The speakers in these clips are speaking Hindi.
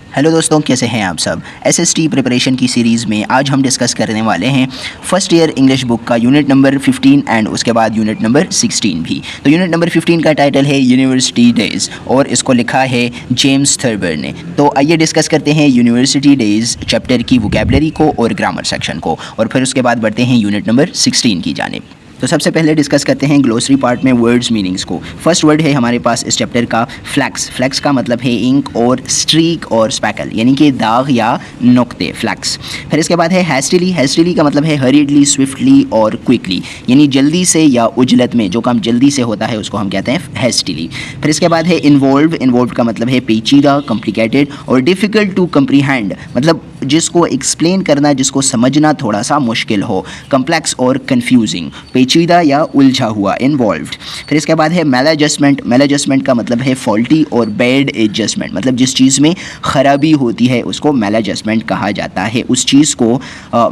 हेलो दोस्तों, कैसे हैं आप सब। एसएसटी प्रिपरेशन की सीरीज़ में आज हम डिस्कस करने वाले हैं फर्स्ट ईयर इंग्लिश बुक का यूनिट नंबर 15 एंड उसके बाद यूनिट नंबर 16 भी। तो यूनिट नंबर 15 का टाइटल है यूनिवर्सिटी डेज़ और इसको लिखा है जेम्स थर्बर ने। तो आइए डिस्कस करते हैं यूनिवर्सिटी डेज़ चैप्टर की वोकैबुलरी को और ग्रामर सेक्शन को, और फिर उसके बाद बढ़ते हैं यूनिट नंबर 16 की जानिब। तो सबसे पहले डिस्कस करते हैं ग्लोसरी पार्ट में वर्ड्स मीनिंग्स को। फर्स्ट वर्ड है हमारे पास इस चैप्टर का फ्लैक्स। फ्लैक्स का मतलब है इंक और स्ट्रीक और स्पैकल, यानी कि दाग या नुक्ते, फ्लैक्स। फिर इसके बाद है हैस्टिली। हैस्टिली का मतलब है हरीडली, स्विफ्टली और क्विकली, यानी जल्दी से या उजलत में, जो काम जल्दी से होता है उसको हम कहते हैं हैस्टिली। फिर इसके बाद है इन्वॉल्व। इन्वॉल्व का मतलब है पेचीदा, कॉम्प्लिकेटेड और डिफ़िकल्ट टू कम्प्रीहेंड, मतलब जिसको एक्सप्लेन करना, जिसको समझना थोड़ा सा मुश्किल हो। कम्प्लेक्स और कन्फ्यूजिंग, पेचीदा या उलझा हुआ, इन्वॉल्व्ड। फिर इसके बाद है मेल एडजस्टमेंट। मेल एडजस्टमेंट का मतलब है फॉल्टी और बैड एडजस्टमेंट, मतलब जिस चीज़ में ख़राबी होती है उसको मेल एडजस्टमेंट कहा जाता है, उस चीज़ को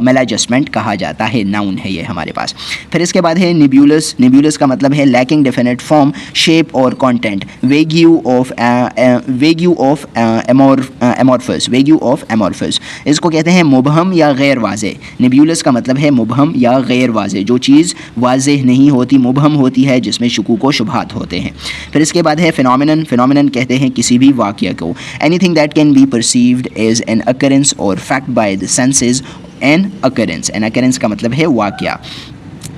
मेल एडजस्टमेंट कहा जाता है, नाउन है ये हमारे पास। फिर इसके बाद है निब्यूलस। निब्यूलस का मतलब है लैकिंग डेफिनेट फॉर्म, शेप और content. Vague of amorphous. Vague of amorphous, इसको कहते हैं मुबहम या गैर वाज़े। निब्यूलस का मतलब है मुबहम या गैर वाज़े, जो चीज़ वाज़ेह नहीं होती, मुबहम होती है, जिसमें शुकूक व शुबहात होते हैं। फिर इसके बाद है फिनोमिनन। फिनोमिनन कहते हैं किसी भी वाक़या को। Anything that can be perceived as an occurrence और fact by the senses. An occurrence, an occurrence का मतलब है वाक़या।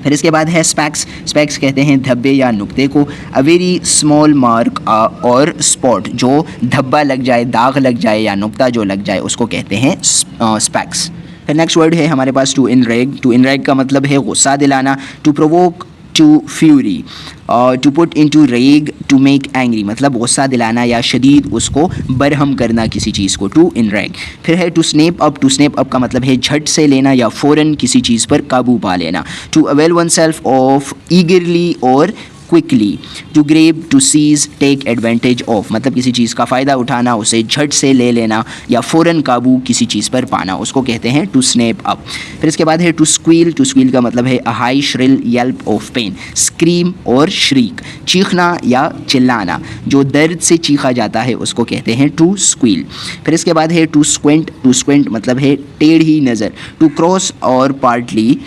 फिर इसके बाद है स्पैक्स। स्पैक्स कहते हैं धब्बे या नुक्ते को। अ वेरी स्मॉल मार्क और स्पॉट, जो धब्बा लग जाए, दाग लग जाए या नुक्ता जो लग जाए, उसको कहते हैं स्पैक्स। फिर नेक्स्ट वर्ड है हमारे पास टू इनरेग। टू इनरेग का मतलब है गुस्सा दिलाना। To provoke, to fury, to put into rage, to make angry, मतलब गुस्सा दिलाना या शदीद उसको बरहम करना किसी चीज़ को, टू इनरेग। फिर है to snap up. To snap up का मतलब है झट से लेना या फ़ौरन किसी चीज़ पर काबू पा लेना। To avail one self of eagerly और quickly. To grab, to seize, take advantage of, मतलब किसी चीज़ का फ़ायदा उठाना, उसे झट से ले लेना या फ़ौरन काबू किसी चीज़ पर पाना, उसको कहते हैं टू स्नैप अप। फिर इसके बाद है टू स्क्वील। टू स्क्वील का मतलब है a high shrill yelp of pain. Scream और श्रीक, चीखना या चिल्लाना, जो दर्द से चीखा जाता है उसको कहते हैं टू स्क्वील। फिर इसके बाद है टू स्क्विंट। टू स्क्विंट मतलब है टेढ़ी नज़र। टू क्रॉस और पार्टली,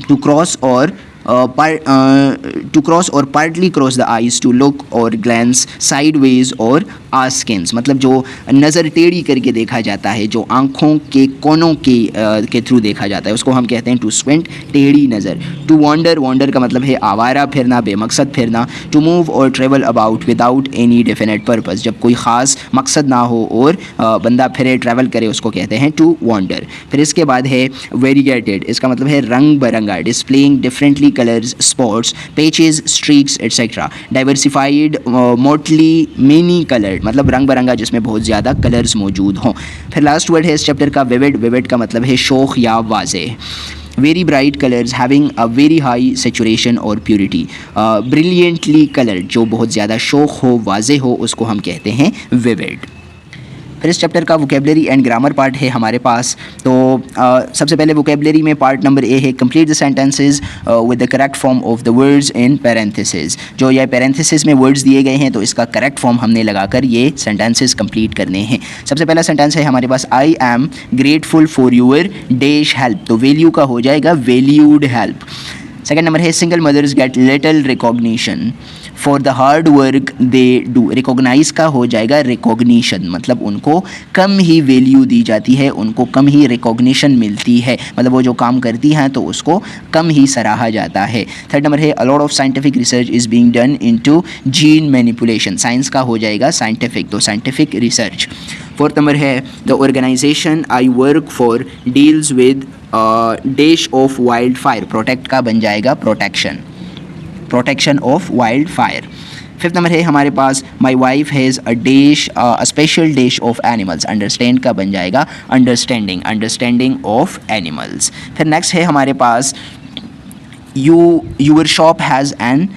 टू क्रॉस और partly cross the eyes. To look और ग्लैंस साइडवेज और आस्किंस, मतलब जो नज़र टेढ़ी करके देखा जाता है, जो आँखों के कोनों के थ्रू देखा जाता है, उसको हम कहते हैं टू स्क्विंट, टेढ़ी नज़र। To wander. वॉन्डर का मतलब है आवारा फिरना, बेमकसद फिरना। टू मूव और travel about without any definite purpose, जब कोई ख़ास मकसद ना हो और बंदा फिरे, ट्रैवल करे, उसको कहते हैं टू वॉन्डर। फिर इसके बाद है वेरीगेटेड। इसका मतलब है रंग बरंगा, displaying differently colours, spots, patches, streaks etcetera. Diversified, motley, many coloured, मतलब रंग बरंगा जिसमें बहुत ज़्यादा कलर्स मौजूद हों। फिर लास्ट वर्ड है इस चैप्टर का विविड। विविड का मतलब है शोख या वाज़ेह। Very bright colours having a very high saturation और प्योरिटी। ब्रिलियंटली कलर्ड, जो बहुत ज़्यादा शोख हो, वाज़ेह हो, उसको हम कहते हैं विविड। फिर इस चैप्टर का वोकेबलरी एंड ग्रामर पार्ट है हमारे पास। तो सबसे पहले वोकेबलरी में पार्ट नंबर ए है complete the sentences with the correct form of the words in parenthesis. जो ये पैरेंथेसिस में वर्ड्स दिए गए हैं, तो इसका करेक्ट फॉर्म हमने लगाकर ये सेंटेंसेस कंप्लीट करने हैं। सबसे पहला सेंटेंस है हमारे पास I am grateful for your dash help, तो वैल्यू का हो जाएगा वैल्यूड हेल्प। सेकेंड नंबर है single mothers get little recognition for the hard work they do. Recognise का हो जाएगा रिकॉग्निशन, मतलब उनको कम ही वैल्यू दी जाती है, उनको कम ही रिकॉग्निशन मिलती है, मतलब वो जो काम करती हैं तो उसको कम ही सराहा जाता है। थर्ड नंबर है a lot of scientific research is being done into gene manipulation. Science का हो जाएगा साइंटिफिक, तो साइंटिफिक रिसर्च। फोर्थ नंबर है the organisation I work for deals with dash of wild fire. Protect का बन जाएगा protection, protection of wild fire. Fifth number है हमारे पास my wife has a dash a special dash of animals. Understand का बन जाएगा अंडरस्टैंडिंग, अंडरस्टैंडिंग ऑफ एनिमल्स। फिर नेक्स्ट है हमारे पास your shop has an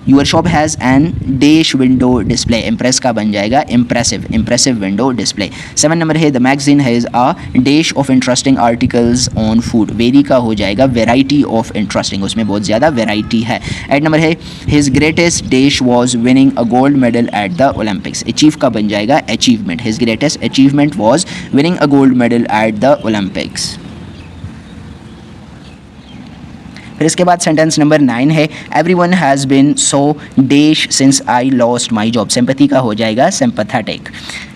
your shop has an dash window display, impress का बन जाएगा impressive, impressive window display. 7 number है the magazine has a dash of interesting articles on food, very का हो जाएगा वेराइटी ऑफ इंटरेस्टिंग, उसमें बहुत ज़्यादा वेराइटी है। 8 नंबर है his greatest dash was winning a gold medal at the Olympics, achieve का बन जाएगा achievement, his greatest achievement was winning a gold medal at the Olympics. फिर इसके बाद सेंटेंस नंबर 9 है everyone has been so dash since I lost my job, sympathy का हो जाएगा सिंपैथेटिक।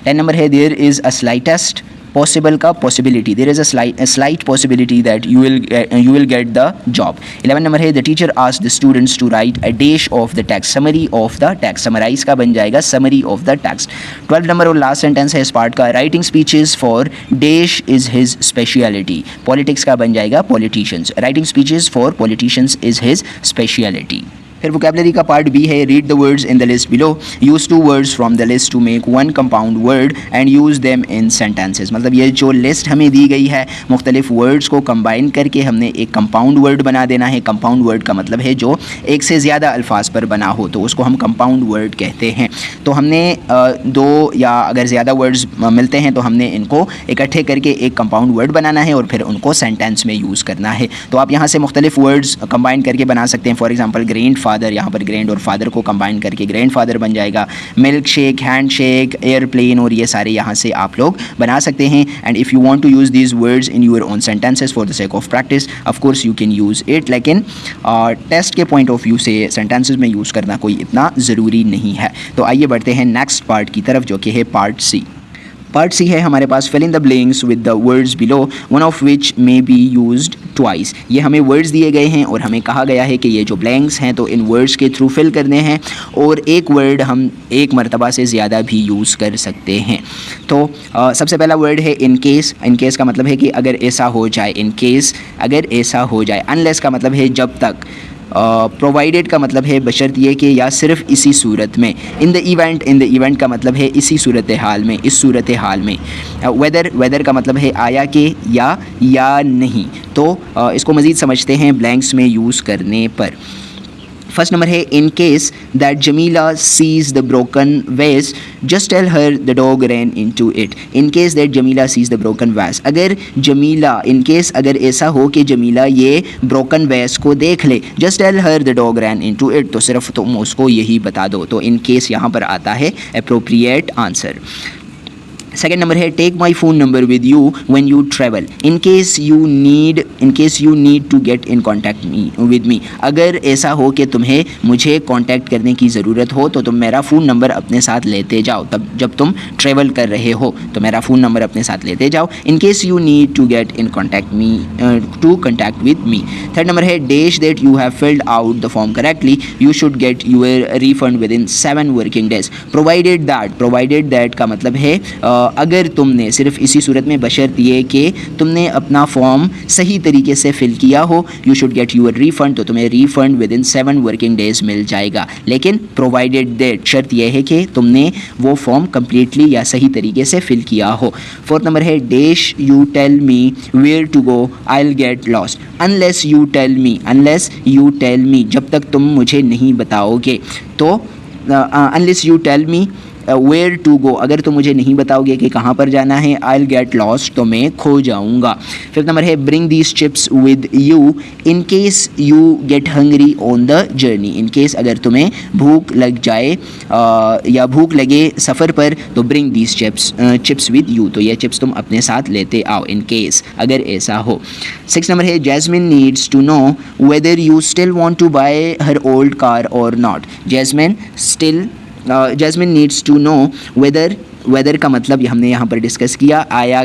10 नंबर है there is a slightest possible का possibility, there is a slight possibility that you will get the job. 11 number है the teacher asked the students to write a dash of the text, summary of the text, summarise का बन जाएगा summary of the text. 12 number और लास्ट सेंटेंस है इस पार्ट का writing speeches for dash is his speciality, politics का बन जाएगा politicians, writing speeches for politicians is his speciality. फिर वोकैबुलरी का पार्ट बी है read the words in the list below, use 2 words from the list to make 1 compound word and use them in sentences, मतलब ये जो लिस्ट हमें दी गई है मुख्तलिफ वर्ड्स को कंबाइन करके हमने एक कंपाउंड वर्ड बना देना है। कंपाउंड वर्ड का मतलब है जो एक से ज़्यादा अल्फाज पर बना हो तो उसको हम कंपाउंड वर्ड कहते हैं। तो हमने 2 या अगर ज़्यादा वर्ड्स मिलते हैं तो हमने इनको इकट्ठे करके एक कंपाउंड वर्ड बनाना है और फिर उनको सेंटेंस में यूज़ करना है। तो आप यहाँ से मुख्तलिफ वर्ड्स कंबाइन करके बना सकते हैं। फॉर एग्जाम्पल ग्रैंड फादर, यहाँ पर ग्रैंड और फादर को कंबाइन करके ग्रैंड फादर बन जाएगा। Milk shake, hand shake, airplane और ये सारे यहाँ से आप लोग बना सकते हैं। And if you want to use these words in your own sentences for the sake of practice of course you can use it, लेकिन टेस्ट के पॉइंट ऑफ व्यू से सेंटेंसेस में यूज़ करना कोई इतना ज़रूरी नहीं है। तो आइए बढ़ते हैं नेक्स्ट पार्ट की तरफ जो कि है पार्ट सी। पार्ट सी है हमारे पास fill in the blanks with the words below one of which may be used twice. ये हमें वर्ड्स दिए गए हैं और हमें कहा गया है कि ये जो ब्लैंक्स हैं तो इन वर्ड्स के थ्रू फिल करने हैं और एक वर्ड हम एक मरतबा से ज़्यादा भी यूज़ कर सकते हैं। तो सबसे पहला वर्ड है इन केस। इन केस का मतलब है कि अगर ऐसा हो जाए, इन केस अगर ऐसा हो जाए। अनलेस का मतलब है जब तक। प्रोवाइडेड का मतलब है बशर्तिए कि या सिर्फ इसी सूरत में। इन द इवेंट का मतलब है इसी सूरत हाल में, इस सूरत हाल में। वेदर का मतलब है आया के या नहीं। तो इसको मज़ीद समझते हैं ब्लैंक्स में यूज़ करने पर। फर्स्ट नंबर है in case that Jamila sees the broken vase just tell her the dog ran into it. In case that Jamila sees the broken vase, अगर जमीला, इन केस अगर ऐसा हो कि जमीला ये ब्रोकन वेस को देख ले, just tell her the dog ran into it, तो सिर्फ तुम उसको यही बता दो। तो इन केस यहाँ पर आता है अप्रोप्रिएट आंसर। सेकेंड नंबर है take my phone number with you when you travel in case you need to get in contact with me. अगर ऐसा हो कि तुम्हें मुझे कांटेक्ट करने की ज़रूरत हो तो तुम मेरा फ़ोन नंबर अपने साथ लेते जाओ। तब जब तुम ट्रैवल कर रहे हो तो मेरा फ़ोन नंबर अपने साथ लेते जाओ। In case you need to get in contact with me. Third number है dash that you have filled out the form correctly you should get your refund within 7 working days. Provided that का मतलब है अगर तुमने, सिर्फ इसी सूरत में बशर्त ये कि तुमने अपना फॉर्म सही तरीके से फिल किया हो, you should get your refund, तो तुम्हें refund within 7 working days मिल जाएगा। लेकिन प्रोवाइडेड दैट शर्त यह है कि तुमने वो फॉर्म कम्प्लीटली या सही तरीके से फिल किया हो। फोर्थ नंबर है dash you tell me where to go I will get lost unless you tell me, जब तक तुम मुझे नहीं बताओगे। तो unless you tell me where to go, अगर तुम मुझे नहीं बताओगे कि कहाँ पर जाना है, आई विल गेट लॉस्ट, तो मैं खो जाऊँगा। फिफ्थ नंबर है bring these chips with you in case you get hungry on the journey. In case अगर तुम्हें भूख लग जाए या भूख लगे सफ़र पर तो bring these chips with you, तो ये चिप्स तुम अपने साथ लेते आओ इन केस अगर ऐसा हो। सिक्स नंबर है Jasmine needs to know whether you still want to buy her old car or not. Jasmine needs to know whether का मतलब हमने यहाँ पर डिस्कस किया आया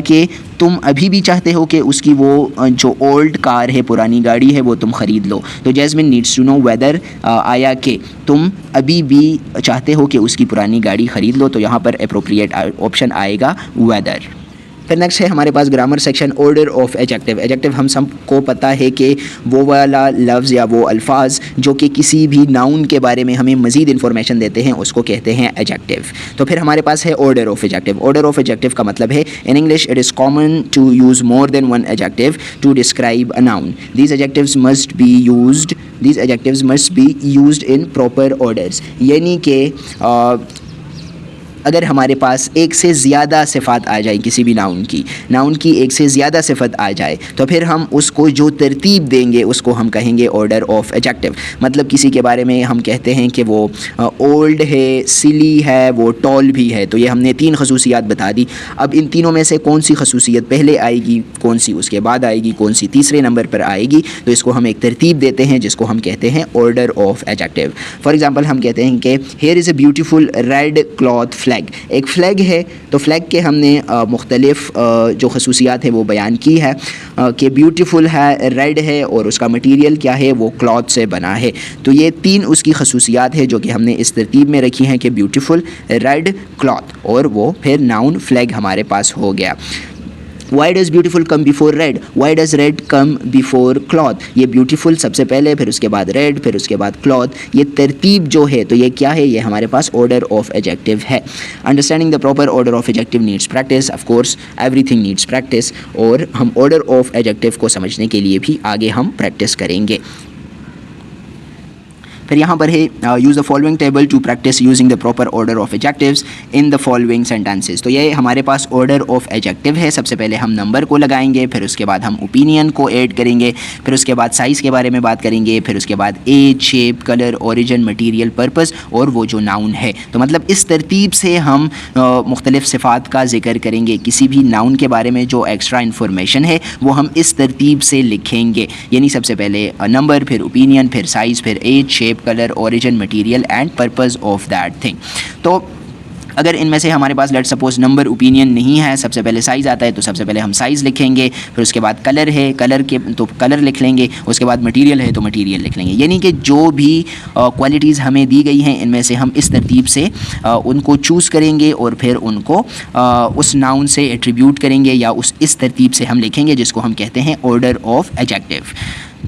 के तुम अभी भी चाहते हो कि उसकी वो जो ओल्ड कार है, पुरानी गाड़ी है, वो तुम ख़रीद लो। तो Jasmine needs to know whether आया के तुम अभी भी चाहते हो कि उसकी पुरानी गाड़ी ख़रीद लो, तो यहाँ पर अप्रोप्रिएट ऑप्शन आएगा वेदर। फिर नेक्स्ट है हमारे पास grammar section, order of adjective. Adjective हम सबको पता है कि वो वाला लफ्ज़ या वो अल्फाज जो कि किसी भी नाउन के बारे में हमें मज़ीद इन्फॉर्मेशन देते हैं उसको कहते हैं एडजेक्टिव। तो फिर हमारे पास है order of adjective. Order of adjective का मतलब है in English it is common to use more than one adjective to describe a noun. These adjectives must be used in proper orders. यानी कि अगर हमारे पास एक से ज़्यादा सिफ़ात आ जाए किसी भी नाउन की एक से ज़्यादा सिफ़त आ जाए तो फिर हम उसको जो तरतीब देंगे उसको हम कहेंगे ऑर्डर ऑफ एडजेक्टिव। मतलब किसी के बारे में हम कहते हैं कि वो ओल्ड है, सिली है, वो टॉल भी है, तो ये हमने 3 खसूसियात बता दी। अब इन तीनों में से कौन सी खसूसियत पहले आएगी, कौन सी उसके बाद आएगी, कौन सी तीसरे नंबर पर आएगी, तो इसको हम एक तरतीब देते हैं जिसको हम कहते हैं order of adjective. For example हम कहते हैं कि here is a beautiful red cloth flag. एक फ्लैग है तो फ्लैग के हमने मुख्तलिफ जो खसूसियात है वो बयान की है कि ब्यूटीफुल है, रेड है और उसका मटीरियल क्या है, वो क्लॉथ से बना है। तो ये 3 उसकी खसूसियात है जो कि हमने इस तरतीब में रखी हैं कि ब्यूटीफुल, रेड, क्लॉथ, और वो फिर नाउन फ्लैग हमारे पास हो गया। Why does beautiful come before red? Why does red come before cloth? ये beautiful सबसे पहले, फिर उसके बाद red, फिर उसके बाद cloth। ये तरतीब जो है तो ये क्या है, ये हमारे पास order of adjective है। Understanding the proper order of adjective needs practice. Of course, everything needs practice। और हम order of adjective को समझने के लिए भी आगे हम प्रैक्टिस करेंगे। फिर यहाँ पर है use the following table to practice using the proper order of adjectives in the following sentences. तो ये हमारे पास ऑर्डर ऑफ एडजेक्टिव है। सबसे पहले हम नंबर को लगाएंगे, फिर उसके बाद हम ओपिनियन को ऐड करेंगे, फिर उसके बाद साइज़ के बारे में बात करेंगे, फिर उसके बाद age, shape, colour, origin, material, purpose और वो जो नाउन है। तो मतलब इस तरतीब से हम मुख्तलिफ सिफ़ात का जिक्र करेंगे। किसी भी नाउन के बारे में जो एक्स्ट्रा इन्फॉर्मेशन है वो हम इस तरतीब से लिखेंगे, यानी सबसे पहले नंबर, फिर ओपिनियन, फिर साइज़, फिर age, shape, colour, origin, material and purpose of that thing. तो अगर इनमें से हमारे पास लेट सपोज नंबर, ओपिनियन नहीं है, सबसे पहले साइज़ आता है तो सबसे पहले हम साइज़ लिखेंगे, फिर उसके बाद कलर है, कलर के तो कलर लिख लेंगे, उसके बाद मटेरियल है तो मटेरियल लिख लेंगे। यानी कि जो भी क्वालिटीज़ हमें दी गई हैं इनमें से हम इस तरतीब से उनको चूज़ करेंगे और फिर उनको उस नाउन से एट्रीब्यूट करेंगे या इस तरतीब से हम लिखेंगे जिसको हम कहते हैं ऑर्डर ऑफ एडजेक्टिव।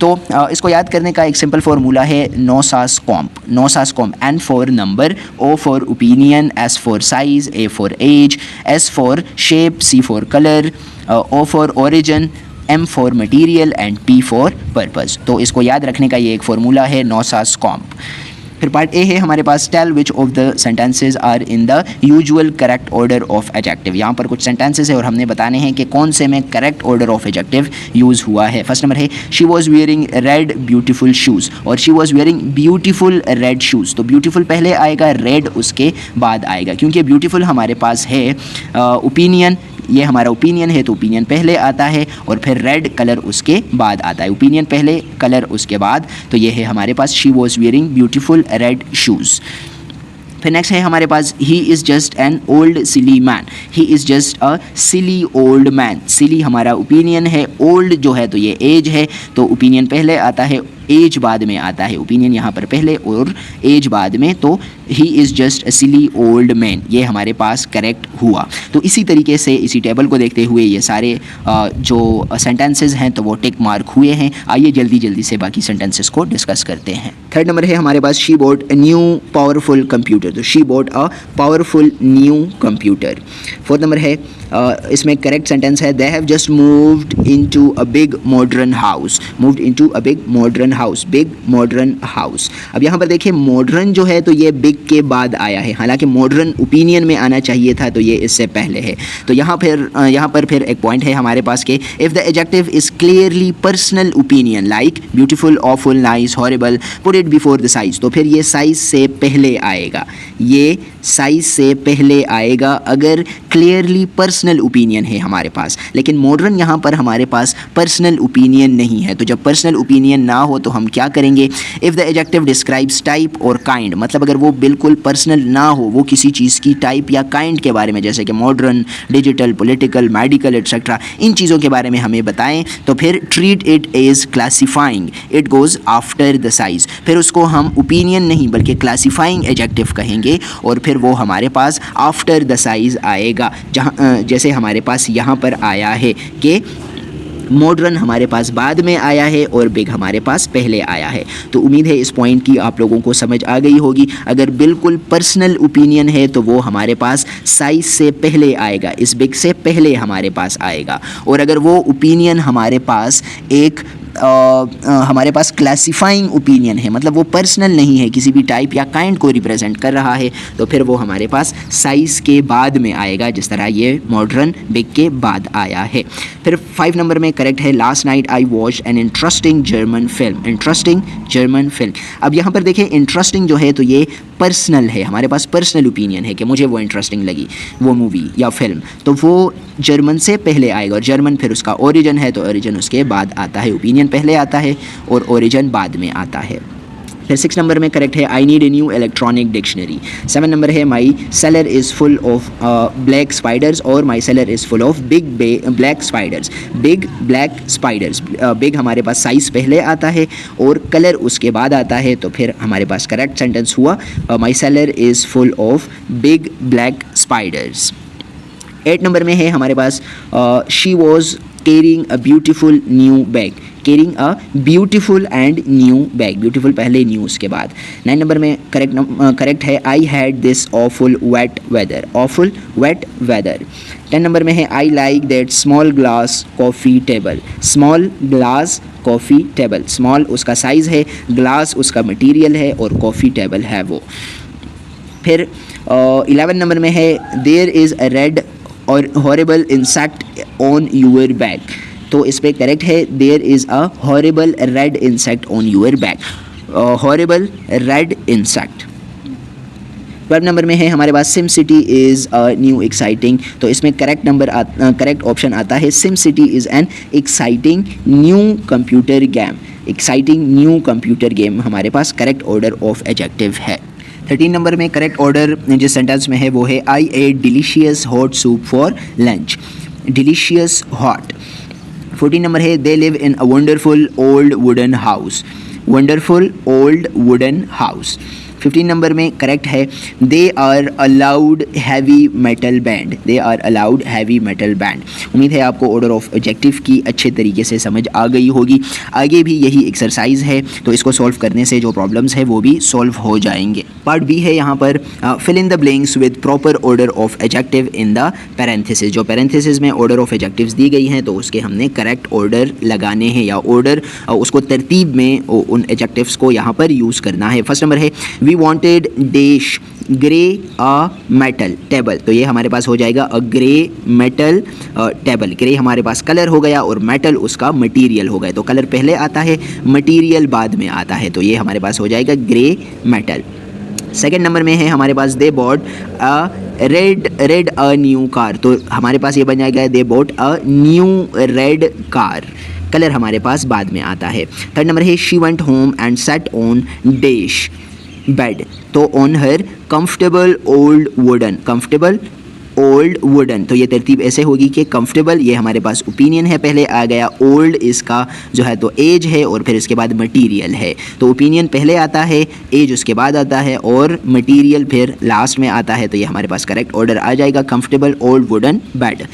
तो इसको याद करने का एक सिंपल फार्मूला है NOSASCOMP. N for number, O for opinion, S for size, A for age, S for shape, C for colour, O for origin, M for material and P for purpose. तो इसको याद रखने का ये एक फार्मूला है नोसास कॉम्प। फिर पार्ट ए है हमारे पास tell which of the sentences are in the usual correct order of adjective. यहाँ पर कुछ सेंटेंसेस है और हमने बताने हैं कि कौन से में correct order of adjective use हुआ है। फर्स्ट नंबर है she was wearing red beautiful shoes, और she was wearing beautiful red shoes. तो ब्यूटीफुल पहले आएगा, रेड उसके बाद आएगा, क्योंकि ब्यूटीफुल हमारे पास है ओपिनियन, ये हमारा ओपिनियन है तो ओपिनियन पहले आता है और फिर रेड कलर उसके बाद आता है। ओपिनियन पहले, कलर उसके बाद, तो ये है हमारे पास she was wearing beautiful red shoes. फिर नेक्स्ट है हमारे पास he is just an old silly man. He is just a silly old man. Silly हमारा ओपिनियन है, ओल्ड जो है तो ये एज है, तो ओपिनियन पहले आता है, एज बाद में आता है। ओपिनियन यहाँ पर पहले और एज बाद में, तो ही is just a silly old man, ये हमारे पास करेक्ट हुआ। तो इसी तरीके से इसी टेबल को देखते हुए ये सारे जो सेंटेंसेस हैं तो वो टिक मार्क हुए हैं। आइए जल्दी जल्दी से बाकी सेंटेंसेस को डिस्कस करते हैं। थर्ड नंबर है हमारे पास she bought a new powerful computer. तो she bought a powerful new computer. Fourth number है इसमें करेक्ट सेंटेंस है they have just moved into a big modern house. Moved into a big modern house, big modern house. अब यहाँ पर देखिए मॉडर्न जो है तो ये बिग के बाद आया है, हालांकि मॉडर्न ओपिनियन में आना चाहिए था तो ये इससे पहले है। तो यहाँ पर फिर एक पॉइंट है हमारे पास के if the adjective is clearly personal opinion like beautiful, awful, nice, horrible, put it before the size. तो फिर ये साइज से पहले आएगा, ये साइज से पहले आएगा अगर क्लियरली पर्सनल ओपिनियन है हमारे पास। लेकिन मॉडर्न यहाँ पर हमारे पास पर्सनल ओपिनियन नहीं है, तो जब पर्सनल ओपिनियन ना हो तो हम क्या करेंगे, if the adjective describes type और काइंड, मतलब अगर वो बिल्कुल पर्सनल ना हो, वो किसी चीज़ की टाइप या काइंड के बारे में, जैसे कि modern, digital, political, medical etcetera, इन चीज़ों के बारे में हमें बताएं, तो फिर treat it as classifying, it goes after the size. फिर उसको हम ओपिनियन नहीं बल्कि क्लासीफाइंग एडजेक्टिव कहेंगे और फिर फिर वो हमारे पास आफ्टर द साइज़ आएगा, जहाँ जैसे हमारे पास यहाँ पर आया है कि मॉडर्न हमारे पास बाद में आया है और बिग हमारे पास पहले आया है। तो उम्मीद है इस पॉइंट की आप लोगों को समझ आ गई होगी। अगर बिल्कुल पर्सनल ओपिनियन है तो वो हमारे पास साइज़ से पहले आएगा, इस बिग से पहले हमारे पास आएगा। और अगर वो ओपिनियन हमारे पास एक हमारे पास क्लासिफाइंग ओपिनियन है, मतलब वो पर्सनल नहीं है, किसी भी टाइप या काइंड को रिप्रेजेंट कर रहा है, तो फिर वो हमारे पास साइज़ के बाद में आएगा, जिस तरह ये मॉडर्न बिग के बाद आया है। फिर 5 नंबर में करेक्ट है, last night I watch an interesting German film. Interesting German film, अब यहाँ पर देखें इंटरेस्टिंग जो है तो ये पर्सनल है, हमारे पास पर्सनल ओपिनियन है कि मुझे वो इंटरेस्टिंग लगी वो मूवी या फिल्म, तो वो जर्मन से पहले आएगा। और जर्मन फिर उसका ओरिजिन है, तो ओरिजिन उसके बाद आता है, ओपिनियन पहले आता है और ओरिजिन बाद में आता है। फिर 6 नंबर में करेक्ट है, I need a new electronic dictionary. 7 number है, my cellar is full of black spiders, और my cellar is full of big black spiders. Big black spiders, big हमारे पास साइज़ पहले आता है और कलर उसके बाद आता है, तो फिर हमारे पास करेक्ट सेंटेंस हुआ my cellar is full of big black spiders. 8 number में है हमारे पास, she was carrying a beautiful new bag. Carrying a beautiful and new bag, beautiful पहले न्यू उसके बाद। 9 नंबर में करेक्ट है, I had this awful wet weather. Awful wet weather. 10 number में है, I like that small glass coffee table. Small glass coffee table, small उसका साइज़ है, ग्लास उसका मटीरियल है और कॉफ़ी टेबल है वो। फिर 11 नंबर में है, देयर इज़ अ रेड और horrible insect on your bag. तो इस पर करेक्ट है, there is a horrible red insect on your bag. Horrible red insect. 12 number में है हमारे पास, SimCity is a new exciting. तो इसमें करेक्ट ऑप्शन आता है, SimCity is an exciting new computer game. Exciting new computer game हमारे पास करेक्ट ऑर्डर ऑफ एडजेक्टिव है। 13 नंबर में करेक्ट ऑर्डर जिस सेंटेंस में है वो है, I ate delicious hot soup for lunch. Delicious hot. 14 number है, they live in a wonderful old wooden house. Wonderful old wooden house. 15 number में करेक्ट है, they are a loud heavy metal band. They are a loud heavy metal band. उम्मीद है आपको ऑर्डर ऑफ ऑब्जेक्टिव की अच्छे तरीके से समझ आ गई होगी। आगे भी यही एक्सरसाइज है, तो इसको सॉल्व करने से जो प्रॉब्लम्स है वो भी सॉल्व हो जाएंगे। पार्ट बी है यहाँ पर, fill in the blanks with proper order of adjective in the parenthesis. जो पैरेंथेसिस में ऑर्डर ऑफ एडजेक्टिव्स दी गई हैं तो उसके हमने करेक्ट ऑर्डर लगाने हैं, या ऑर्डर उसको तरतीब में उन एडजेक्टिव्स को यहाँ पर यूज़ करना है। फर्स्ट नंबर है, we wanted dash grey a metal table. तो ये हमारे पास हो जाएगा a grey metal table. Grey हमारे पास कलर हो गया और मेटल उसका मटेरियल हो गया, तो कलर पहले आता है, मटेरियल बाद में आता है, तो ये हमारे पास हो जाएगा ग्रे मेटल। सेकेंड नंबर में है हमारे पास, they bought a red a new car. तो हमारे पास ये बन जाएगा, they bought a new red car. Colour हमारे पास बाद में आता है। थर्ड नंबर है, she went home and sat on dash bed. तो on her comfortable old wooden. Comfortable old wooden, तो ये तरतीब ऐसे होगी कि कंफर्टेबल ये हमारे पास ओपिनियन है, पहले आ गया, ओल्ड इसका जो है तो एज है और फिर इसके बाद मटेरियल है। तो ओपिनियन पहले आता है, एज उसके बाद आता है और मटेरियल फिर लास्ट में आता है, तो ये हमारे पास करेक्ट ऑर्डर आ जाएगा, comfortable old wooden bed.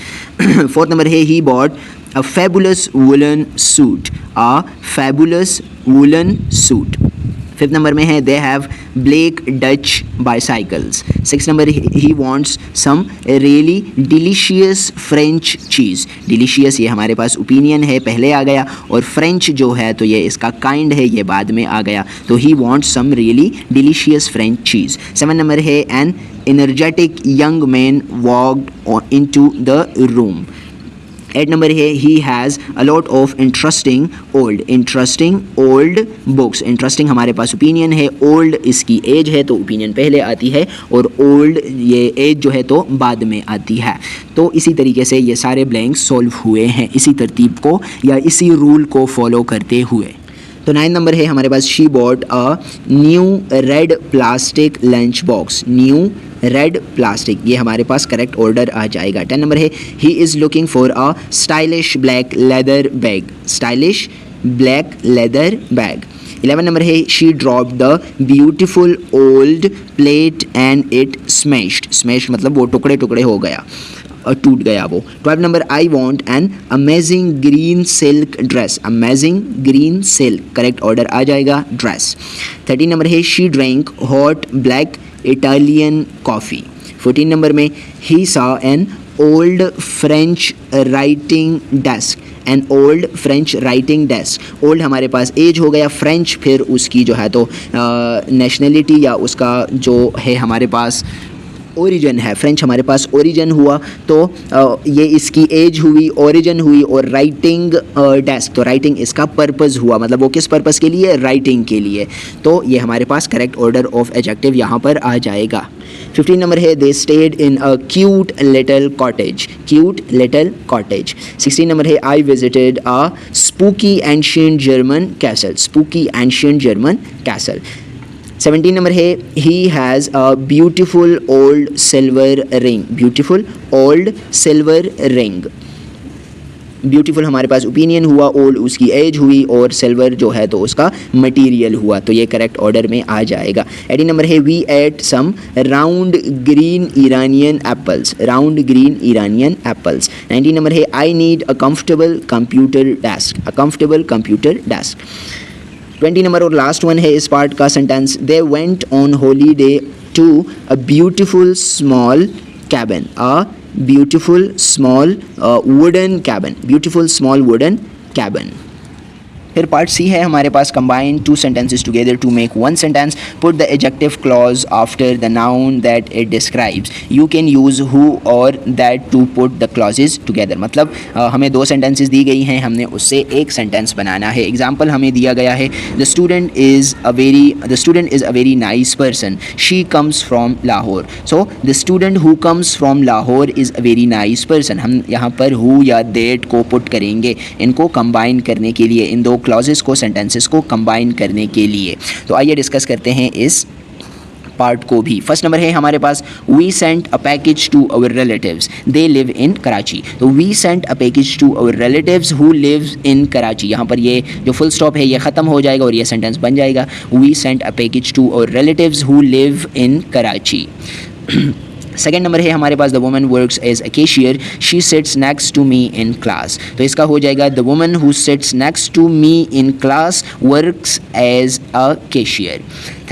Fourth number है, he bought a fabulous woollen suit. A fabulous woollen suit. Fifth number में है, they have black Dutch bicycles. Six number, he wants some really delicious French cheese. Delicious ये हमारे पास ओपिनियन है, पहले आ गया, और फ्रेंच जो है तो ये इसका काइंड है, ये बाद में आ गया, तो he wants some really delicious French cheese. Seven number है, an energetic young man walked into the room. 8 number है, he has a lot of interesting old books. Interesting हमारे पास ओपिनियन है, ओल्ड इसकी एज है तो ओपिनियन पहले आती है, और ओल्ड ये एज जो है तो बाद में आती है। तो इसी तरीके से ये सारे ब्लैंक्स सॉल्व हुए हैं, इसी तरतीब को या इसी रूल को फॉलो करते हुए। तो 9 नंबर है हमारे पास, she bought a new red plastic lunch box. New red plastic, ये हमारे पास करेक्ट ऑर्डर आ जाएगा। 10 नंबर है, he is looking for a stylish black leather bag. Stylish black leather bag. 11 number है she drop the beautiful old plate and it smashed मतलब वो टुकड़े टुकड़े हो गया और टूट गया वो। 12 number I want an amazing green silk dress, amazing green silk correct order आ जाएगा ड्रेस। 13 नंबर है she drank hot black Italian coffee. 14 number में he saw an old French writing desk, an old French writing desk. Old हमारे पास एज हो गया, फ्रेंच फिर उसकी जो है तो नेशनलिटी या उसका जो है हमारे पास ओरिजिन है, फ्रेंच हमारे पास ओरिजिन हुआ तो ये इसकी एज हुई, ओरिजिन हुई और राइटिंग डेस्क, तो राइटिंग इसका पर्पस हुआ, मतलब वो किस पर्पस के लिए, राइटिंग के लिए। तो ये हमारे पास करेक्ट ऑर्डर ऑफ एडजेक्टिव यहाँ पर आ जाएगा। 15 नंबर है they stayed in a cute little cottage, cute little cottage. 16 number है I visited a spooky ancient German castle, spooky ancient German castle. 17 number है he has a beautiful old silver ring, beautiful old silver ring. Beautiful हमारे पास ओपिनियन हुआ, ओल्ड उसकी एज हुई और सिल्वर जो है तो उसका मटेरियल हुआ, तो ये करेक्ट ऑर्डर में आ जाएगा। 18 नंबर है we ate some round green Iranian apples, round green Iranian apples. 19 number है I need a comfortable computer desk, a comfortable computer desk. 20 number और लास्ट वन है इस पार्ट का sentence they went on holiday to a beautiful small cabin, a beautiful small wooden cabin, beautiful small wooden cabin. फिर पार्ट सी है हमारे पास combine two sentences together to make one sentence, put the adjective clause after the noun that it describes, you can use who or that to put the clauses together. मतलब हमें दो सेंटेंसेस दी गई हैं, हमने उससे एक सेंटेंस बनाना है। एग्जाम्पल हमें दिया गया है the student is a very nice person, she comes from Lahore. So the student who comes from Lahore is a very nice person, हम यहाँ पर हु या दैट को पुट करेंगे इनको कंबाइन करने के लिए, इन दो क्लॉजेस को, सेंटेंसेस को कंबाइन करने के लिए। तो आइए डिस्कस करते हैं इस पार्ट को भी। फर्स्ट नंबर है हमारे पास we sent a package to our relatives, they live in Karachi. तो we sent a package to our relatives who live in Karachi, यहाँ पर ये जो फुल स्टॉप है ये ख़त्म हो जाएगा और ये सेंटेंस बन जाएगा we sent a package to our relatives who live in Karachi. Second number है हमारे पास the woman works as a cashier, she sits next to me in class. तो इसका हो जाएगा the woman who sits next to me in class works as a cashier.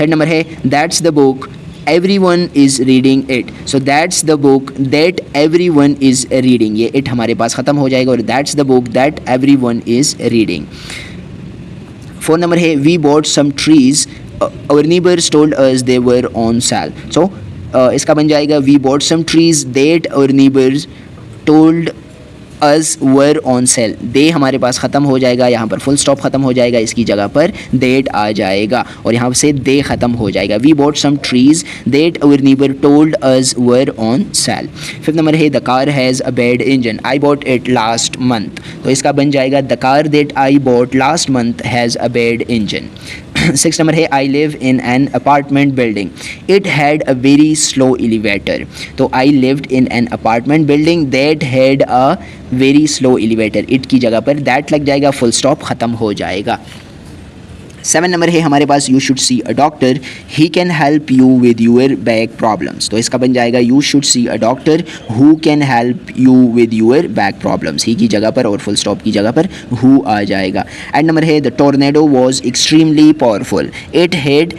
Third number है that's the book everyone is reading it, so that's the book that everyone is reading, ये it हमारे पास ख़त्म हो जाएगा और that's the book that everyone is reading। Fourth number है we bought some trees, our neighbors told us they were on sale, so इसका बन जाएगा we bought some trees that our neighbors told us were on sale। दे हमारे पास ख़त्म हो जाएगा, यहाँ पर फुल स्टॉप ख़त्म हो जाएगा, इसकी जगह पर that आ जाएगा और यहाँ से दे ख़त्म हो जाएगा। we bought some trees that our neighbor told us were on sale। Fifth number है the car has a bad engine, I bought it last month। तो इसका बन जाएगा the car that I bought last month has a bad engine। Six number है I live in an apartment building, it had a very slow elevator. तो I lived in an apartment building that had a very slow elevator, it की जगह पर दैट लग जाएगा, फुल स्टॉप ख़त्म हो जाएगा। 7 नंबर है हमारे पास you should see a doctor, he can help you with your back problems. तो इसका बन जाएगा you should see a doctor who can help you with your back problems, he की जगह पर और फुल स्टॉप की जगह पर हु आ जाएगा। 8 नंबर है the tornado was extremely powerful, it had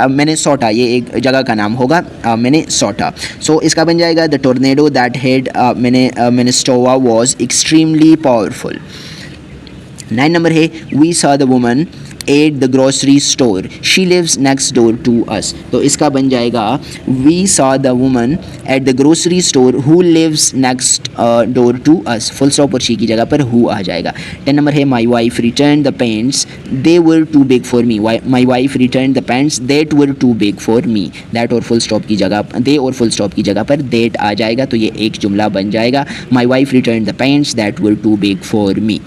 Minnesota, ये एक जगह का नाम होगा मिनेसोटा। सो इसका बन जाएगा the tornado that had Minnesota was extremely powerful. 9 number है we saw the woman at the grocery store, she lives next door to us. तो इसका बन जाएगा we saw the woman at the grocery store who lives next door to us, full stop और शी की जगह पर हु आ जाएगा। 10 नंबर है my wife return the pants they were too big for me, my wife return the pants that were too big for me, that और फुल स्टॉप की जगह दे और फुल स्टॉप की जगह पर दैट आ जाएगा, तो ये एक जुमला बन जाएगा my wife return the pants that were too big for me.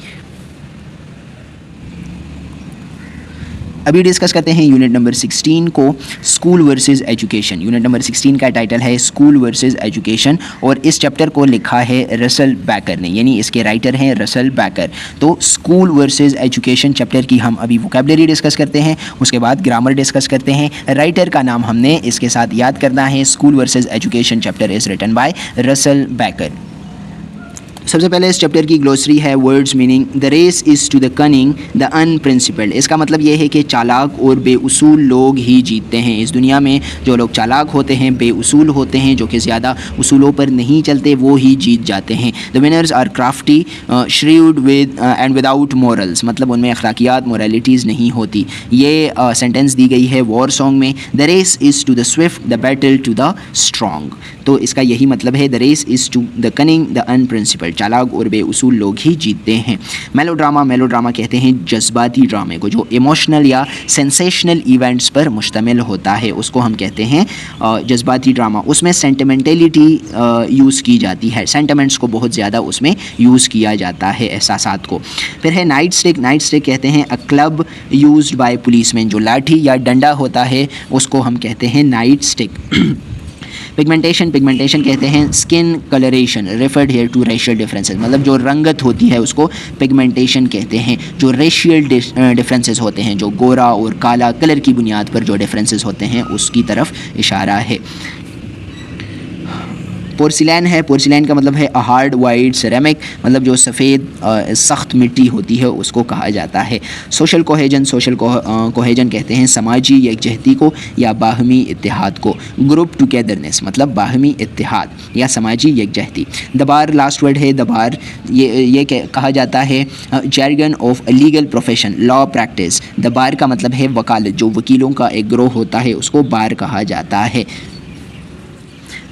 अभी डिस्कस करते हैं यूनिट नंबर 16 को, school versus education. Unit number 16 का टाइटल है स्कूल वर्सेस एजुकेशन और इस चैप्टर को लिखा है रसल बैकर ने, यानी इसके राइटर हैं रसल बैकर। तो स्कूल वर्सेस एजुकेशन चैप्टर की हम अभी वोकैबुलरी डिस्कस करते हैं, उसके बाद ग्रामर डिस्कस करते हैं। राइटर का नाम हमने इसके साथ याद करना है, school versus education chapter is written by Russell Baker. सबसे पहले इस चैप्टर की ग्लोसरी है words meaning. The race is to the cunning the unprincipled. इसका मतलब ये है कि चालाक और बेउसूल लोग ही जीतते हैं। इस दुनिया में जो लोग चालाक होते हैं, बेउसूल होते हैं, जो कि ज़्यादा उसूलों पर नहीं चलते, वो ही जीत जाते हैं। The winners are crafty shrewd with and without morals, मतलब उनमें अखलाकियात मोरालिटीज़ नहीं होती। ये सेंटेंस दी गई है वॉर सॉन्ग में। The race is to the swift the battle to the strong. तो इसका यही मतलब है, the race is to the cunning the unprincipled, चालाक और बेउसूल लोग ही जीतते हैं। मेलोड्रामा, मेलोड्रामा कहते हैं जज्बाती ड्रामे को, जो इमोशनल या सेंसेशनल इवेंट्स पर मुश्तमिल होता है, उसको हम कहते हैं जज्बाती ड्रामा। उसमें सेंटिमेंटलिटी यूज़ की जाती है, सेंटिमेंट्स को बहुत ज़्यादा उसमें यूज़ किया जाता है, एहसासात को। फिर है नाइट स्टिक। नाइट स्टिक कहते हैं a club used by policeman, जो लाठी या डंडा होता है उसको हम कहते हैं नाइट स्टिक। पिगमेंटेशन, पिगमेंटेशन कहते हैं skin colouration referred here to racial differences, मतलब जो रंगत होती है उसको पिगमेंटेशन कहते हैं। जो रेशियल डिफरेंसेस होते हैं, जो गोरा और काला कलर की बुनियाद पर जो डिफरेंसेस होते हैं, उसकी तरफ इशारा है। पोर्सिलैन है, पोर्सिलैन का मतलब है अ हार्ड वाइट सेरेमिक, मतलब जो सफ़ेद सख्त मिट्टी होती है उसको कहा जाता है। सोशल कोहेजन, सोशल कोहेजन कहते हैं समाजी यकजहती को या बाहमी इत्तेहाद को। ग्रुप टुगेदरनेस मतलब बाहमी इत्तेहाद या समाजी यकजहती। दबार लास्ट वर्ड है, दबार ये कहा जाता है jargon of legal profession law practice. The bar का मतलब है वकालत, जो वकीलों का एक ग्रोह होता है उसको बार कहा जाता है।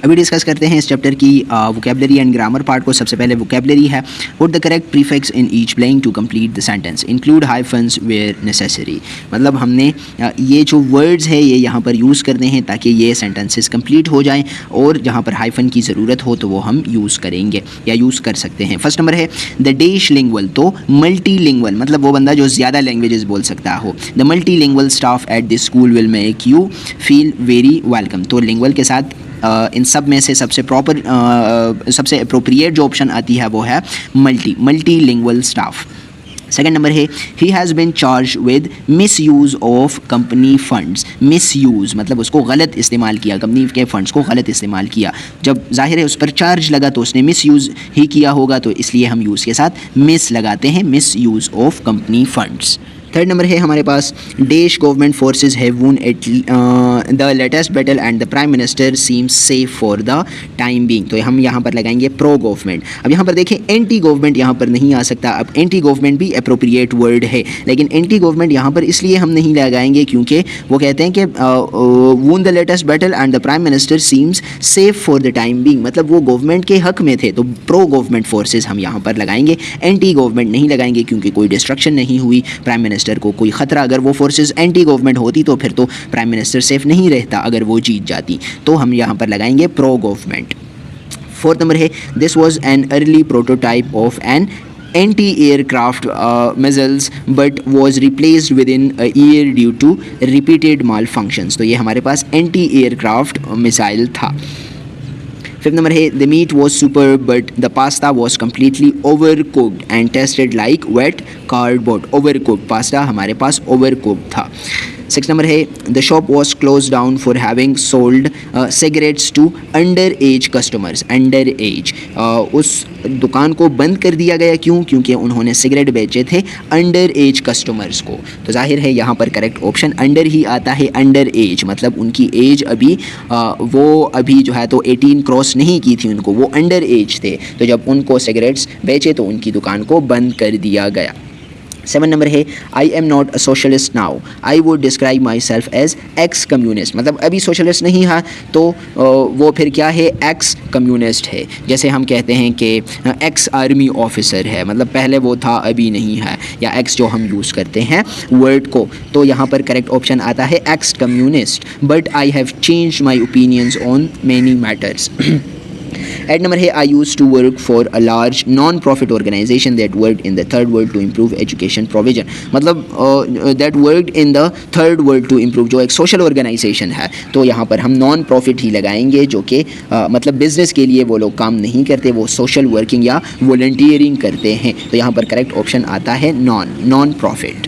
अभी डिस्कस करते हैं इस चैप्टर की वोकैबुलरी एंड ग्रामर पार्ट को। सबसे पहले वोकैबुलरी है, put the correct prefix in each blank to complete the sentence, include hyphens where necessary. मतलब हमने ये जो वर्ड्स है ये यहाँ पर यूज़ करने हैं ताकि ये सेंटेंसेस कंप्लीट हो जाएं, और जहाँ पर हाइफन की ज़रूरत हो तो वो हम यूज़ करेंगे या यूज़ कर सकते हैं। फर्स्ट नंबर है द डैश लिंगुअल, तो मल्टी लिंगुअल मतलब वो बंदा जो ज़्यादा लैंग्वेजेस बोल सकता हो। The multi lingual staff at this school will make you feel very welcome. तो लिंगुअल के साथ इन सब में से सबसे सबसे अप्रोप्रिएट जो ऑप्शन आती है वो है multilingual staff. Second number है he has been charge with misuse of company funds. Misuse मतलब उसको गलत इस्तेमाल किया, कंपनी के फंड्स को गलत इस्तेमाल किया। जब जाहिर है उस पर चार्ज लगा तो उसने मिस यूज़ ही किया होगा, तो इसलिए हम यूज़ के साथ मिस लगाते हैं, misuse of company funds. Third number है हमारे पास dash government forces have won at the latest battle and the prime minister seems safe for the time being. तो हम यहाँ पर लगाएंगे प्रो गवर्नमेंट। अब यहाँ पर देखें एंटी गवर्नमेंट यहाँ पर नहीं आ सकता। अब एंटी गवर्नमेंट भी अप्रोप्रिएट वर्ड है, लेकिन एंटी गवर्नमेंट यहाँ पर इसलिए हम नहीं लगाएंगे क्योंकि वो कहते हैं कि won the latest battle and the prime minister seems safe for the time being, मतलब वो गवर्नमेंट के हक में थे, तो प्रो गवर्नमेंट फोर्सेज हम यहाँ पर लगाएंगे, एंटी गवर्नमेंट नहीं लगाएंगे क्योंकि कोई डिस्ट्रक्शन नहीं हुई प्राइम मिनिस्टर को, कोई ख़तरा। अगर वो फोर्सेस एंटी गवर्नमेंट होती तो फिर तो प्राइम मिनिस्टर सेफ नहीं रहता अगर वो जीत जाती, तो हम यहाँ पर लगाएंगे प्रो गवर्नमेंट। फोर्थ नंबर है this was an early prototype of an anti-aircraft missiles but was replaced within a year due to repeated malfunctions। तो ये हमारे पास anti-aircraft missile था। फिफ्थ नंबर है the meat was super but the pasta was completely over cooked and tasted like wet cardboard. Over cooked pasta हमारे पास ओवर कुक्ड था। सिक्स नंबर है the shop was close down for having sold cigarettes to under age customers. Under age उस दुकान को बंद कर दिया गया, क्यों? क्योंकि उन्होंने सिगरेट बेचे थे अंडर एज कस्टमर्स को। तो जाहिर है यहाँ पर करेक्ट ऑप्शन अंडर ही आता है। अंडर एज मतलब उनकी एज अभी वो अभी जो है तो 18 क्रॉस नहीं की थी उनको, वो अंडर एज थे, तो जब उनको सिगरेट्स बेचे तो उनकी दुकान को बंद कर दिया गया। 7 नंबर है I am not a socialist now, I would describe myself as ex communist. मतलब अभी सोशलिस्ट नहीं है तो वो फिर क्या है? एक्स कम्युनिस्ट है। जैसे हम कहते हैं कि एक्स आर्मी ऑफिसर है, मतलब पहले वो था अभी नहीं है, या एक्स जो हम यूज़ करते हैं वर्ड को, तो यहाँ पर करेक्ट ऑप्शन आता है ex communist. But I have changed my opinions on many matters. Eight number है I used to work for a large non profit organisation that work in the third world to improve education provision, मतलब that work in the third world to improve, जो एक सोशल ऑर्गेनाइजेशन है तो यहाँ पर हम नॉन प्रॉफिट ही लगाएंगे, जो कि मतलब बिजनेस के लिए वो लोग काम नहीं करते, वो सोशल वर्किंग या वॉलंटियरिंग करते हैं। तो यहाँ पर करेक्ट ऑप्शन आता है नॉन प्रॉफिट।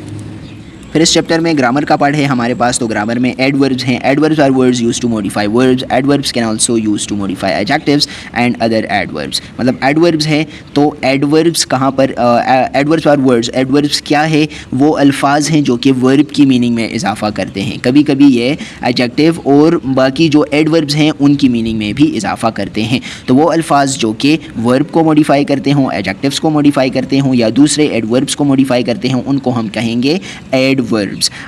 फिर इस चैप्टर में ग्रामर का पार्ट है हमारे पास। तो ग्रामर में एडवर्ब्स हैं। Adverbs are words use to modify verbs. Adverbs can also use to modify adjectives and other adverbs. मतलब एडवर्ब्स है तो एडवर्ब्स कहाँ पर, एडवर्ब्स आर वर्ड्स। एडवर्ब्स क्या है, वो अल्फाज हैं जो कि वर्ब की मीनिंग में इजाफा करते हैं। कभी कभी ये एडजेक्टिव और बाकी जो एडवर्ब्स हैं उनकी मीनिंग में भी इजाफा करते हैं। तो वो अल्फाज जो कि वर्ब को मॉडिफाई करते हों, एडजेक्टिव्स को मॉडिफाई करते हों या दूसरे एडवर्ब्स को मॉडिफाई करते हों, उनको हम कहेंगे एडवर्ब्स।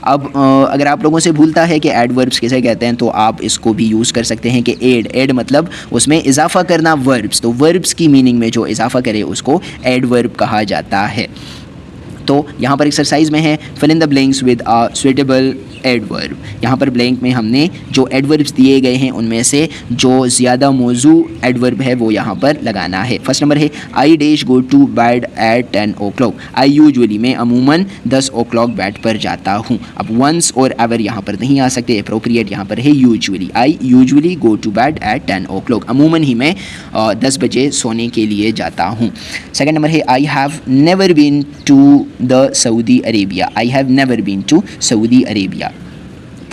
अब अगर आप लोगों से भूलता है कि एडवर्ब्स किसे कहते हैं तो आप इसको भी यूज़ कर सकते हैं कि एड मतलब उसमें इजाफा करना वर्ब्स, तो वर्ब्स की मीनिंग में जो इजाफा करे उसको एडवर्ब कहा जाता है। तो यहाँ पर एक्सरसाइज में है fill in the blanks with a suitable adverb. यहाँ पर ब्लैंक में हमने जो एडवर्ब्स दिए गए हैं उनमें से जो ज़्यादा मौजू एडवर्ब है वो यहाँ पर लगाना है। फर्स्ट नंबर है I dash go to bed at 10 o'clock। I usually, मैं अमूमन 10 o'clock बेड पर जाता हूँ। अब वंस और एवर यहाँ पर नहीं आ सकते, अप्रोप्रिएट यहाँ पर है usually. I usually go to bed at 10 o'clock। अमूमन ही मैं 10 बजे सोने के लिए जाता हूँ। सेकेंड नंबर है I have never been to the Saudi Arabia. I have never been to Saudi Arabia.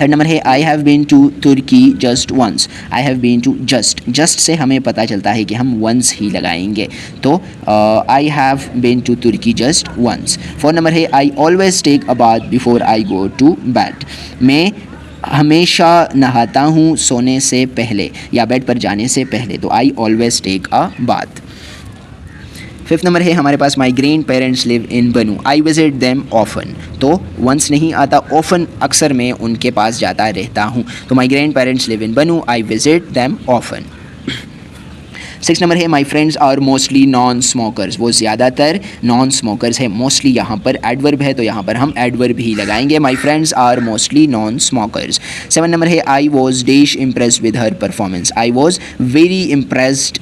Third number है I have been to Turkey just once. I have been to just से हमें पता चलता है कि हम वंस ही लगाएंगे, तो I have been to Turkey just once. Fourth number है I always take a bath before I go to bed. मैं हमेशा नहाता हूँ सोने से पहले या बेड पर जाने से पहले, तो I always take a bath. Fifth number है हमारे पास my grandparents live in Bannu. I visit them often, तो वंस नहीं आता, ऑफन अक्सर मैं उनके पास जाता रहता हूँ, तो my grandparents live in Bannu, I visit them often. Six number है my friends are mostly non smokers. वो ज़्यादातर नॉन स्मोकर्स है। मोस्टली यहाँ पर एडवर्ब है तो यहाँ पर हम एडवर्ब ही लगाएंगे। My friends are mostly non smokers. Seven number है I was dash impressed with her performance. I was very impressed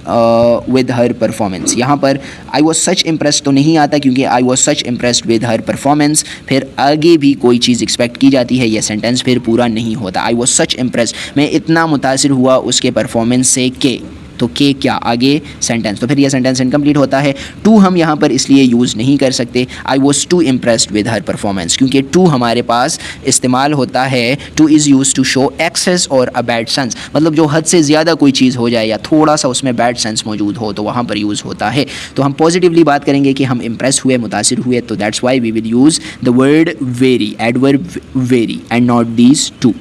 with her performance. यहाँ पर आई वॉज सच इम्प्रेस्ड तो नहीं आता क्योंकि I was such impressed with her performance, फिर आगे भी कोई चीज़ एक्सपेक्ट की जाती है, यह सेंटेंस फिर पूरा नहीं होता। आई वॉज सच इम्प्रेस्ड, मैं इतना मुतासिर हुआ उसके परफॉर्मेंस से के, तो के क्या आगे सेंटेंस, तो फिर यह सेंटेंस इनकम्प्लीट होता है। टू हम यहाँ पर इसलिए यूज़ नहीं कर सकते, I was too impressed with her performance, क्योंकि टू हमारे पास इस्तेमाल होता है, too is use to show excess और अ बैड सेंस, मतलब जो हद से ज़्यादा कोई चीज़ हो जाए या थोड़ा सा उसमें बैड सेंस मौजूद हो तो वहाँ पर यूज़ होता है। तो हम पॉजिटिवली बात करेंगे कि हम इम्प्रेस हुए, मुतासिर हुए, तो that's why we will use the word very, adverb very and not these two.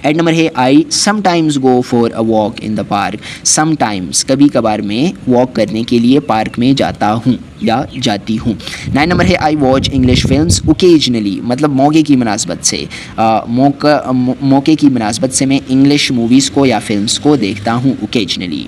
Eight number है I sometimes go for a walk in the park. Sometimes कभी कभार मैं वॉक करने के लिए पार्क में जाता हूँ या जाती हूँ। 9 नंबर है I watch English films occasionally, मतलब मौके की मुनासबत से, मौके की मुनासबत से मैं इंग्लिश मूवीज़ को या फिल्म्स को देखता हूँ ओकेजनली।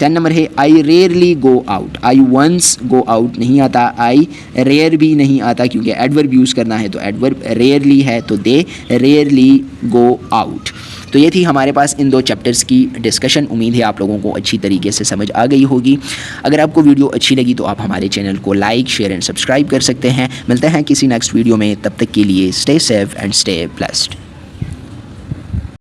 10 नंबर है I rarely go out. I once go out नहीं आता, आई रेयर भी नहीं आता क्योंकि एडवर्ब यूज़ करना है, तो एडवर्ब रेयरली है तो दे रेयरली गो आउट। तो ये थी हमारे पास इन दो चैप्टर्स की डिस्कशन। उम्मीद है आप लोगों को अच्छी तरीके से समझ आ गई होगी। अगर आपको वीडियो अच्छी लगी तो आप हमारे चैनल को लाइक, शेयर एंड सब्सक्राइब कर सकते हैं। मिलते हैं किसी नेक्स्ट वीडियो में, तब तक के लिए stay safe and stay blessed.